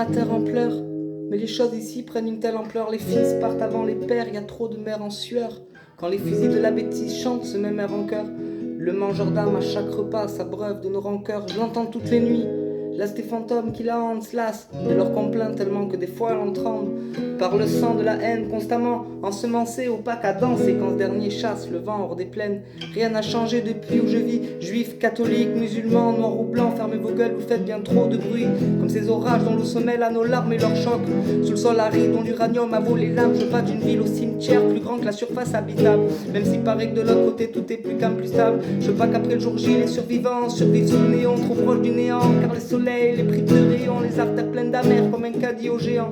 terre en pleurs. Mais les choses ici prennent une telle ampleur. Les fils partent avant les pères, y a trop de mères en sueur. Quand les fusils de la bêtise chantent ce même air en cœur, le mangeur d'âme à chaque repas s'abreuve de nos rancœurs. Je l'entends toutes les nuits, lasse des fantômes qui la hantent, se lassent de leurs complaints tellement que des fois elle en tremble. Par le sang de la haine constamment ensemencé, opaque à danser quand ce dernier chasse le vent hors des plaines. Rien n'a changé depuis où je vis, juifs, catholiques, musulmans, noirs ou blancs, fermez vos gueules, vous faites bien trop de bruit. Comme ces orages dont l'eau se mêle à nos larmes et leurs chocs. Sous le sol aride dont l'uranium a volé l'âme, je vais d'une ville au cimetière plus grand que la surface habitable. Même s'il paraît que de l'autre côté tout est plus calme, plus stable. Je veux pas qu'après le jour J les survivants survivent sous le néon, trop proche du néant. Car les soleils, les prix de rayons, les artères pleines d'amers comme un caddie au géant.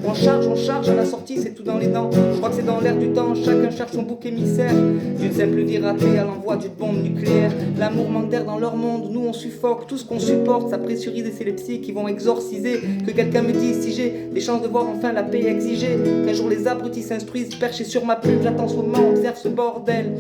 On charge, à la sortie c'est tout dans les dents. Je crois que c'est dans l'air du temps, chacun cherche son bouc émissaire. D'une simple vie ratée à l'envoi d'une bombe nucléaire. L'amour manque d'air dans leur monde, nous on suffoque. Tout ce qu'on supporte, ça pressurise et c'est les psys qui vont exorciser. Que quelqu'un me dise si j'ai des chances de voir enfin la paix exigée. Qu'un jour les abrutis s'instruisent, perchés sur ma plume. J'attends ce moment, observe ce bordel.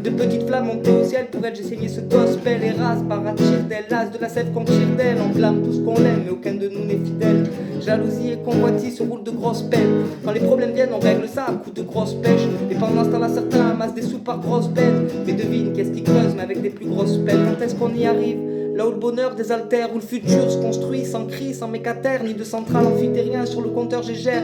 De petites flammes montées au ciel, pour elle j'ai saigné ce gospel. Et rase par à tire d'elle, las de la sève qu'on tire d'elle. On blâme tout ce qu'on l'aime, mais aucun de nous n'est fidèle. Jalousie et convoitise se roulent de grosses peines. Quand les problèmes viennent, on règle ça à coups de grosses pêches. Et pendant ce temps-là, certains amassent des sous par grosses peines. Mais devine, qu'est-ce qui creuse, mais avec des plus grosses peines. Quand est-ce qu'on y arrive? Là où le bonheur désaltère, où le futur se construit sans cri, sans mécatère, ni de centrale amphitérien sur le compteur gégère.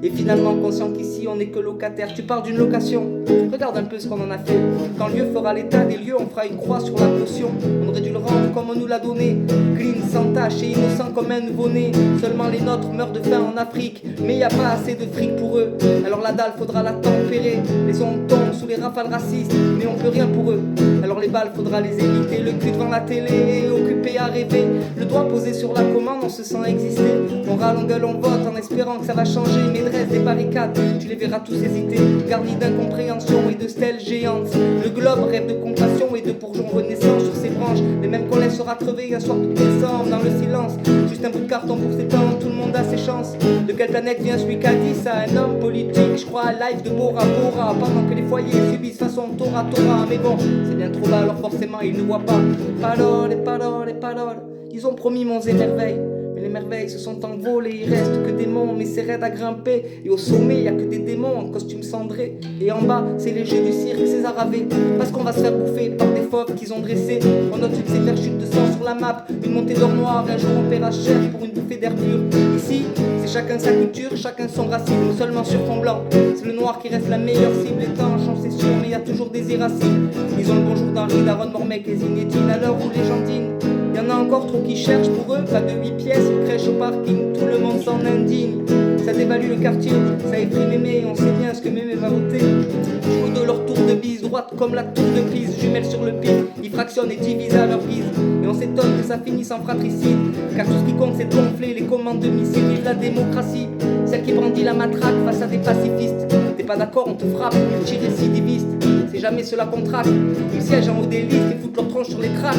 Et finalement conscient qu'ici on n'est que locataire. Tu parles d'une location, regarde un peu ce qu'on en a fait. Quand le lieu fera l'état des lieux, on fera une croix sur la caution. On aurait dû le rendre comme on nous l'a donné, clean, sans tache et innocent comme un nouveau-né. Seulement les nôtres meurent de faim en Afrique, mais y a pas assez de fric pour eux. Alors la dalle faudra la tempérer. Les ondes tombent sous les rafales racistes, mais on peut rien pour eux. Alors les balles faudra les éviter. Le cul devant la télé, occupé à rêver. Le doigt posé sur la commande, on se sent exister. On râle, on gueule, on vote en espérant que ça va changer. Mais des barricades, tu les verras tous hésiter, garnis d'incompréhension et de stèles géantes. Le globe rêve de compassion et de bourgeons renaissance sur ses branches, mais même qu'on laissera crever un soir de décembre dans le silence. Juste un bout de carton pour s'étendre, tout le monde a ses chances. De quelle planète vient celui qui a dit ça? Un homme politique, je crois à live de Bora Bora, pendant que les foyers subissent façon Tora Tora. Mais bon, c'est bien trop bas, alors forcément ils ne voient pas. Parole et parole et parole, ils ont promis monts et merveilles. Mais les merveilles se sont envolées, il reste que des monts, mais c'est raide à grimper. Et au sommet, y a que des démons en costume cendré. Et en bas, c'est les jeux du cirque César Ave. Parce qu'on va se faire bouffer par des fauves qu'ils ont dressés. On note une sévère chute de sang sur la map, une montée d'or noir, un jour on paiera cher pour une bouffée d'air pur. Ici, c'est chacun sa culture, chacun son racisme, seulement sur fond blanc. C'est le noir qui reste la meilleure cible. Les temps changent, c'est sûr, mais y a toujours des irascibles. Ils ont le bonjour d'Henri, d'Aaron, Mormec et Zinedine. À l'heure où les gens dînent, y'en a encore trop qui cherchent pour eux, pas de 8 pièces, une crèche au parking, tout le monde s'en indigne. Ça dévalue le quartier, ça effraie Mémé, on sait bien ce que Mémé va voter. Jouent de leur tour de bise, droite comme la tour de Pise, jumelles sur le pif, ils fractionnent et divisent à leur guise. Et on s'étonne que ça finisse en fratricide, car tout ce qui compte c'est de gonfler les commandes de missiles. Vive la démocratie, celle qui brandit la matraque face à des pacifistes. T'es pas d'accord, on te frappe, multirécidiviste. C'est jamais cela qu'on traque. Ils siègent en haut des listes et foutent leur tronche sur les tracts.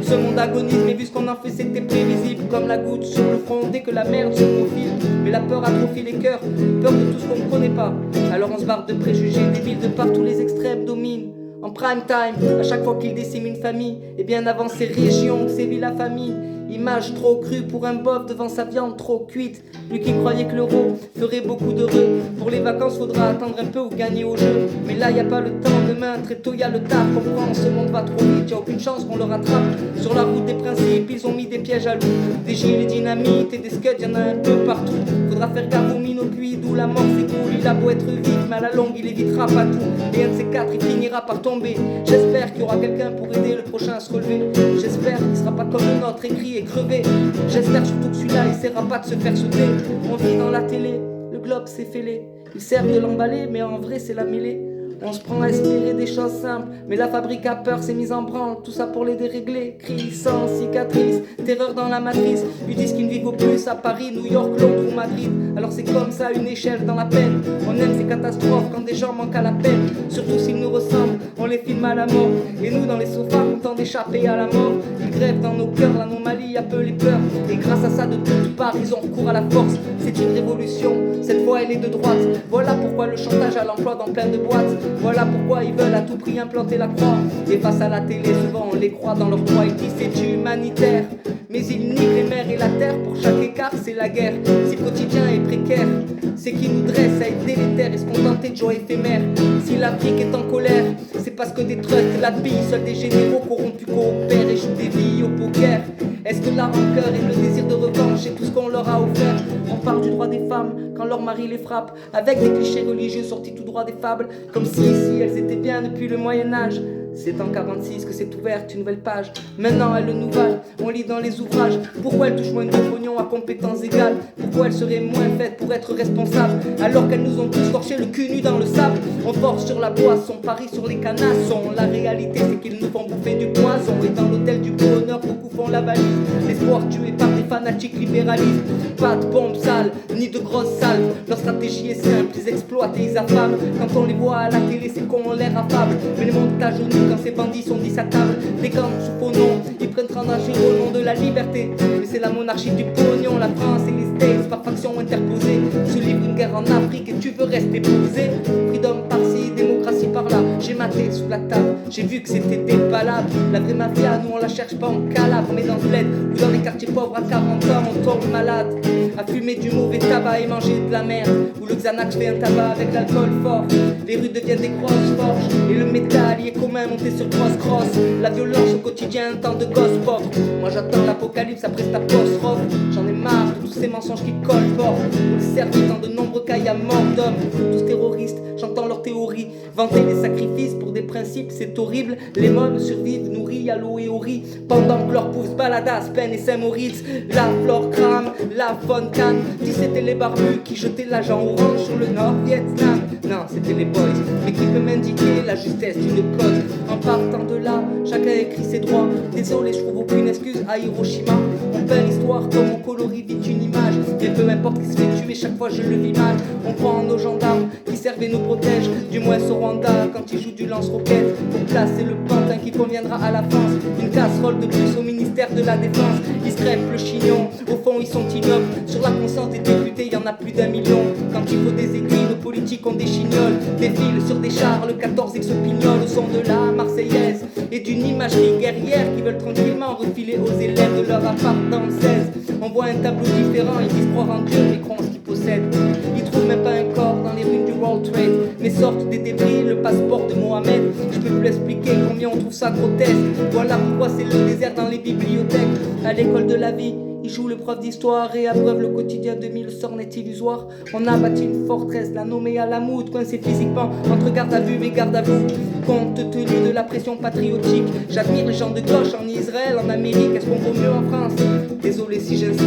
Ce monde agonise, mais vu ce qu'on en fait, c'était prévisible. Comme la goutte sur le front dès que la merde se profile. Mais la peur atrophie les cœurs, peur de tout ce qu'on ne connaît pas. Alors on se barre de préjugés, des villes de partout les extrêmes dominent. En prime time, à chaque fois qu'ils déciment une famille, et bien avant ces régions où sévit la famine. Image trop crue pour un bof devant sa viande trop cuite. Lui qui croyait que l'euro ferait beaucoup d'heureux. Pour les vacances faudra attendre un peu ou gagner au jeu. Mais là y a pas le temps, demain très tôt y a le taf. Comprends, ce monde va trop vite, y'a aucune chance qu'on le rattrape. Sur la route des principes, ils ont mis des pièges à loup. Des gilets dynamites et des scuds, y'en a un peu partout. Faudra faire gaffe aux mines au puits d'où la mort s'écoule. Il a beau être vite, mais à la longue il évitera pas tout. Et un de ces quatre il finira par tomber. J'espère qu'il y aura quelqu'un pour aider le prochain à se relever. J'espère qu'il sera pas comme le nôtre, écrit et crevé. J'espère surtout que celui-là essaiera pas de se faire sauter. On vit dans la télé, le globe s'est fêlé. Ils servent de l'emballer, mais en vrai c'est la mêlée. On se prend à espérer des choses simples, mais la fabrique à peur s'est mise en branle. Tout ça pour les dérégler, cris sans cicatrice, terreur dans la matrice. Ils disent qu'ils ne vivent au plus à Paris, New York, Londres ou Madrid. Alors c'est comme ça une échelle dans la peine. On aime ces catastrophes quand des gens manquent à la peine, surtout s'ils nous ressemblent. On on les filme à la mort. Et nous dans les sofas, contents d'échapper à la mort. Ils grèvent dans nos cœurs l'anomalie, appelée peur. Et grâce à ça, de toutes parts, ils ont recours à la force. C'est une révolution, cette fois elle est de droite. Voilà pourquoi le chantage à l'emploi dans plein de boîtes. Voilà pourquoi ils veulent à tout prix implanter la croix. Et face à la télé, souvent on les croit dans leurs droits. Ils disent c'est humanitaire, mais ils niquent les mers et la terre. Pour chaque écart, c'est la guerre. Si le quotidien est précaire, c'est qui nous dresse à être délétère et se contenter de joie éphémère. Si l'Afrique est en colère, c'est parce que des trusts la pillent. Seuls des généraux corrompus coopèrent et jouent des vies au poker. Est-ce que la rancœur et le désir de revanche et tout ce qu'on leur a offert? On parle du droit des femmes quand leur mari les frappe, avec des clichés religieux sortis tout droit des fables, comme si ici elles étaient bien depuis le Moyen-Âge. C'est en 46 que s'est ouverte une nouvelle page. Maintenant elle nous valent, on lit dans les ouvrages. Pourquoi elle touche moins de pognon à compétences égales? Pourquoi elle serait moins faite pour être responsable? Alors qu'elles nous ont tous torché le cul nu dans le sable. On force sur la boisson, parie sur les canassons. La réalité c'est qu'ils nous font bouffer du poison. Et dans l'hôtel du bonheur beaucoup font la valise. L'espoir tué par des fanatiques libéralistes. Pas de bombes sales, ni de grosses salles. Leur stratégie est simple, ils exploitent et ils affament. Quand on les voit à la télé c'est qu'on a l'air affable. Mais les montages au nu quand ces bandits sont dits à table, des camps sous faux nom, ils prennent rangé au nom de la liberté. Mais c'est la monarchie du pognon, la France et les States par faction interposée se livrent une guerre en Afrique et tu veux rester posé. Freedom par-ci, démocratie par-là, j'ai maté sous la table, j'ai vu que c'était des palabres. La vraie mafia, nous on la cherche pas en calabre, mais dans le bled ou dans les quartiers pauvres à 40 ans on tombe malade. À fumer du mauvais tabac et manger de la merde, où le Xanax fait un tabac avec l'alcool fort. Les rues deviennent des grosses forges et le métal y est commun monté sur cross. La violence au quotidien, un temps de gosse pauvre. Moi j'attends l'apocalypse après cette apostrophe. J'en ai marre de tous ces mensonges qui collent fort. Pour les servir dans de nombreux cas y'a mort d'hommes. Tous terroristes, j'entends leurs théories. Vanter des sacrifices pour des principes c'est horrible. Les mômes survivent nourris à l'eau et au riz, pendant que leurs pouces baladent à Aspen et Saint-Maurice. La flore crame, la faune canne. Si c'était les barbus qui jetaient l'agent orange sur le Nord-Vietnam. Non, c'était les boys, mais qui peut m'indiquer la justesse d'une cause. En partant de là, chacun écrit ses droits. Désolé, je trouve aucune excuse à Hiroshima. On peint l'histoire comme on colorie vite une image. Mais peu importe qui se fait tuer, chaque fois je le vis mal. On croit en nos gendarmes qui servent et nous protègent. Du moins au Rwanda, quand ils jouent du lance-roquette pour placer le pantin qui conviendra à la France. Une casserole de plus au ministère de la Défense. Ils se crêpent le chignon, au fond ils sont ignobles. Sur la conscience des députés, y en a plus d'1 million. Quand il faut des aiguilles, nos politiques ont des chignoles. Défilent sur des chars, le 14 et se pignole au son de la Marseillaise et d'une imagerie guerrière qui veulent tranquillement refiler aux élèves de leur appart dans le 16. On voit un tableau différent, ils disent croire en Dieu mais croient en ce qu'ils possèdent. Ils trouvent même pas un corps dans les ruines du World Trade, mais sortent des débris, le passeport de Mohamed. Je peux plus expliquer combien on trouve ça grotesque. Voilà pourquoi c'est le désert dans les bibliothèques. À l'école de la vie, ils jouent le prof d'histoire et abreuvent le quotidien de mille sorts net illusoires. On a bâti une forteresse, la nommée Alamout, coincée physiquement entre garde à vue et garde à vous. Compte tenu de la pression patriotique, j'admire les gens de gauche en Israël, en Amérique. Est-ce qu'on vaut mieux en France? Désolé si j'insiste.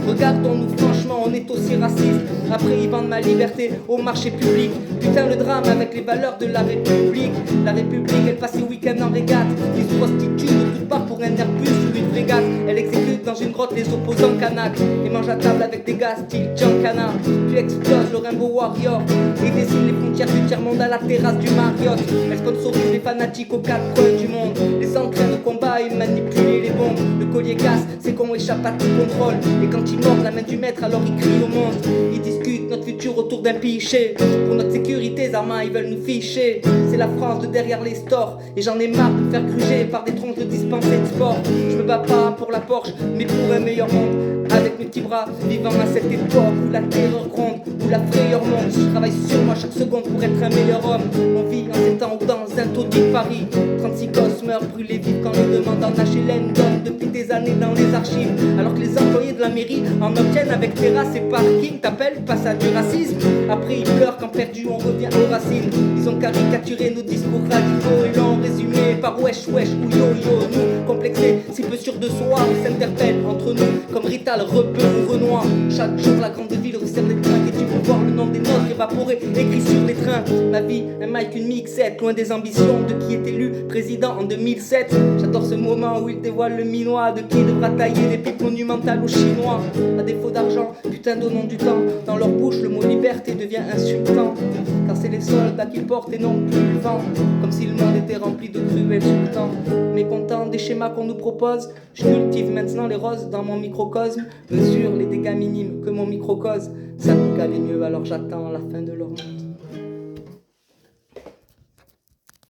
Regardons-nous franchement, on est aussi raciste. Après ils vendent ma liberté au marché public. Putain le drame avec les valeurs de la République. La République elle passe ses week-ends en régate. Ils se prostituent de toutes parts pour un Airbus ou une frégate. Elle exécute dans une grotte les opposants kanak et mange à table avec des gars style Giancana. Puis explose le Rainbow Warrior et dessine les frontières du tiers-monde à la terrasse du Marriott. Elle sponsorise les fanatiques aux quatre coins du monde. Les entraîne au combat et manipule les bombes. Le collier casse, c'est qu'on échappe à tout contrôle. Et quand ils mordent la main du maître, alors ils crient au monde. Ils discutent notre futur autour d'un pichet. Pour notre sécurité, Zarma, ils veulent nous ficher. C'est la France de derrière les stores. Et j'en ai marre de me faire gruger par des tronches de dispensés de sport. Je me bats pas pour la Porsche, mais pour un meilleur monde. Avec mes petits bras, vivant à cette époque où la terreur gronde, où la frayeur monte. Je travaille sur moi chaque seconde pour être un meilleur homme. On vit en ces temps où dans un taudis Paris 36 gosses meurent brûlés vifs quand les demandants d'HLM donnent depuis des années dans les archives. Alors que les employés de la mairie en obtiennent avec terrasse et parking. T'appelles, passe à du racisme. Après ils pleurent quand perdu on revient aux racines. Ils ont caricaturé nos discours radicaux et l'ont résumé par wesh wesh ou yo yo. Nous complexés, si peu sûrs de soi, on s'interpelle entre nous comme Rital, Rebeu ou Renoir. Chaque jour la grande ville resserre les trains et tu peux voir le nom des nôtres évaporés écrit sur les trains. Ma vie, un mic, une mixette, loin des ambitions de qui est élu président en 2007. J'adore ce moment où il dévoile le minois de qui devra tailler des pics monumentales aux Chinois. À défaut d'argent, putain donnons du temps. Dans leur bouche le mot liberté devient insultant. Quand c'est les soldats qui portent et non plus le vent. Comme si le monde était rempli de cruels sultans. Mécontent des schémas qu'on nous propose, je cultive maintenant les roses dans mon microcosme. Mesure les dégâts minimes que mon micro cause. Ça peut caler mieux, alors j'attends la fin de leur monde.